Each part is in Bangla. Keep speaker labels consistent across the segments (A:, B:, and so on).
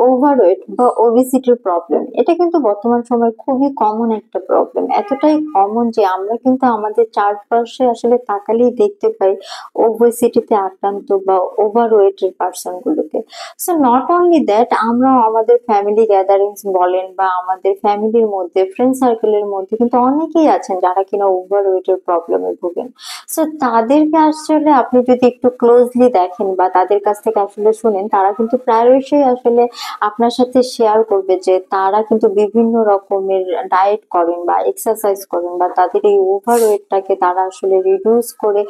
A: ওভারওয়েট বা ওবেসিটির প্রবলেম, এটা কিন্তু বর্তমান সময়ে খুবই কমন একটা প্রবলেম। এতটাই কমন যে আমরা কিন্তু আমাদের চারপাশে আসলে তাকালেই দেখতে পাই ওবেসিটিতে আক্রান্ত বা ওভারওয়েটের পার্সন গুলোকে। সো নট অনলি দ্যাট, আমরা আমাদের ফ্যামিলি গ্যাদারিংস বলেন বা আমাদের ফ্যামিলির মধ্যে ফ্রেন্ড সার্কেলের মধ্যে কিন্তু অনেকেই আছেন যারা কিনা ওভারওয়েটের প্রবলেমে ভোগেন। সো তাদেরকে আসলে আপনি যদি একটু ক্লোজলি দেখেন বা তাদের কাছ থেকে আসলে শুনেন, তারা কিন্তু প্রায়শই আসলে আপনার সাথে শেয়ার করবে যে তারা কিন্তু বিভিন্ন রকমের ডায়েট করেন বা এক্সারসাইজ করেন বা তাদের এই ওভারওয়েটটাকে তারা আসলে রিডিউস করে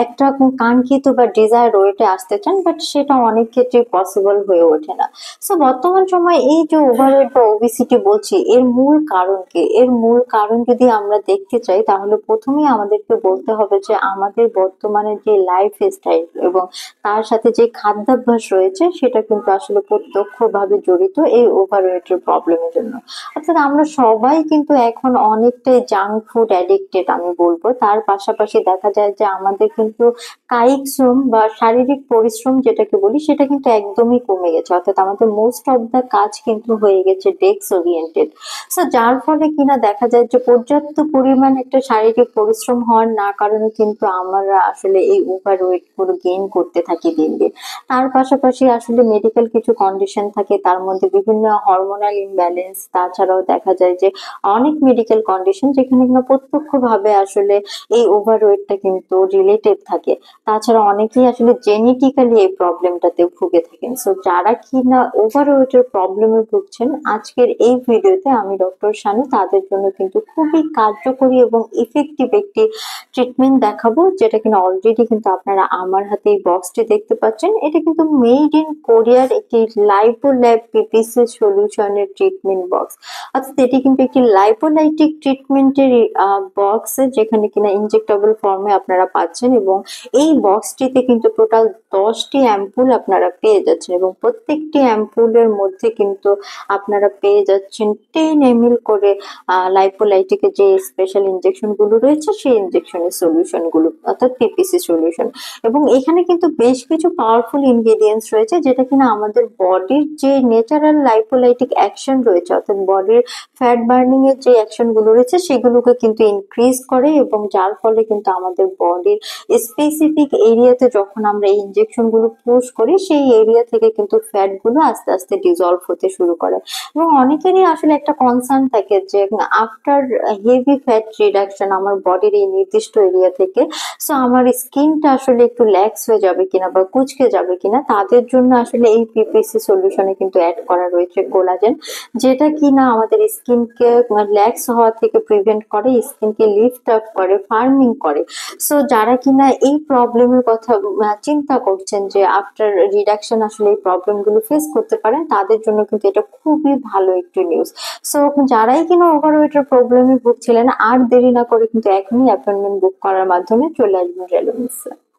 A: একটা কাঙ্ক্ষিত বা ডিজায়ার ওয়েটে আসতে চান, বাট সেটা অনেক ক্ষেত্রে পসিবল হয়ে ওঠে না। সো বর্তমান সময়ে এই যে ওভারওয়েট বা ওবেসিটি বলছি, এর মূল কারণ কি? এর মূল কারণ যদি আমরা দেখতে চাই তাহলে প্রথমেই আমাদেরকে বলতে হবে যে আমাদের বর্তমানে যে লাইফ স্টাইল এবং তার সাথে যে খাদ্যাভ্যাস রয়েছে সেটা কিন্তু আসলে প্রত্যক্ষভাবে জড়িত এই ওভারওয়েটের প্রবলেমের জন্য। অর্থাৎ আমরা সবাই কিন্তু এখন অনেকটাই জাঙ্ক ফুড অ্যাডিক্টেড আমি বলবো। তার পাশাপাশি দেখা যায় যে আমাদের কিন্তু কায়িক শ্রম বা শারীরিক পরিশ্রম যেটাকে বলি সেটা কিন্তু একদমই কমে গেছে। অর্থাৎ আমাদের মোস্ট অফ দা কাজ কিন্তু হয়ে গেছে ডেস্ক ওরিয়েন্টেড। সো যার ফলে কিনা দেখা যায় যে পর্যাপ্ত পরিমাণ একটা শারীরিক পরিশ্রম হওয়ার না কারণে কিন্তু আমরা আসলে এই ওভারওয়েট গুলো গেইন করতে থাকি দিন দিন। তার পাশাপাশি আসলে মেডিকেল কিছু কন্ডিশন থাকে, তার মধ্যে বিভিন্ন হরমোনাল ইমব্যালেন্স, তাছাড়াও দেখা যায় যে অনেক মেডিকেল কন্ডিশন যেখানে কিনা প্রত্যক্ষভাবে আসলে এই ওভারওয়েটটা কিন্তু রিলেটেড থাকে। তাছাড়া অনেকেই আসলে জেনেটিক্যালি এই প্রবলেমটাতে ভুগে থাকেন। সো যারা কিনা ওভারওয়েটের প্রবলেমে ভুগছেন, আজকের এই ভিডিওতে আমি ডক্টর শানু তাদের জন্য কিন্তু খুবই কার্যকরী এবং ইফেক্টিভ একটি ট্রিটমেন্ট দেখাবো, যেটা কিনা অলরেডি কিন্তু আপনারা আমার হাতে এই বক্সটি দেখতে পাচ্ছেন। এটা কিন্তু মেড ইন কোরিয়ার একটি লাইপোল্যাব পিপিসি সলিউশনের ট্রিটমেন্ট বক্স। অর্থাৎ এটি কিন্তু একটি লাইপোলাইটিক ট্রিটমেন্টের বক্স, যেখানে কিনা ইনজেক্টেবল ফর্মে আপনারা পাচ্ছেন এবং এই বক্সটিতে কিন্তু টোটাল 10টি অ্যাম্পুল আপনারা পেয়ে যাচ্ছেন এবং প্রত্যেকটি অ্যাম্পুলের মধ্যে কিন্তু আপনারা পেয়ে যাচ্ছেন 10 ml করে লাইপোলাইটিকের যে স্পেশাল ইনজেকশন গুলো রয়েছে সেই ইনজেকশনের সলিউশন গুলো, অর্থাৎ পিপিসি সলিউশন। এবং এখানে কিন্তু বেশ কিছু পাওয়ারফুল ইনগ্রেডিয়েন্টস রয়েছে যেটা কিনা আমাদের বডির যে ন্যাচারাল লাইপোলাইটিক অ্যাকশন রয়েছে, অর্থাৎ বডির ফ্যাট বার্নিং এর যে অ্যাকশন গুলো রয়েছে সেগুলোকে কিন্তু ইনক্রিজ করে এবং যার ফলে কিন্তু আমাদের বডির স্পেসিফিক এরিয়াতে যখন আমরা এই ইনজেকশন গুলো পুশ করি সেই এরিয়া থেকে কিন্তু ফ্যাট গুলো আস্তে আস্তে ডিজলভ হতে শুরু করে। এবং অনেকেরই আসলে একটা কনসার্ন থাকে যে আফটার হেভি ফ্যাট রিডাকশন আমার বডির এই নির্দিষ্ট এরিয়া থেকে সো আমার স্কিনটা আসলে একটু ল্যাক্স হয়ে যাবে কিনা বা কুচকে যাবে কিনা, তাদের জন্য আসলে এই পিপিসি সলিউশনে কিন্তু অ্যাড করা রয়েছে কোলাজেন, যেটা কিনা আমাদের স্কিনকে ল্যাক্স হওয়া থেকে প্রিভেন্ট করে, স্কিনকে লিফট আপ করে, ফার্মিং করে। সো যারা কিনা এই প্রবলেমের কথা চিন্তা করছেন যে আফটার রিডাকশন আসলে এই প্রবলেম গুলো ফেস করতে পারেন, তাদের জন্য কিন্তু এটা খুবই ভালো একটি নিউজ। সো যারাই কিনা ওভারওয়েটের প্রবলেমে ভুগছিলেন, আর দেরি না করে কিন্তু এখনই অ্যাপয়েন্টমেন্ট বুক করার মাধ্যমে চলে আসবেন রেলুমেন্সে।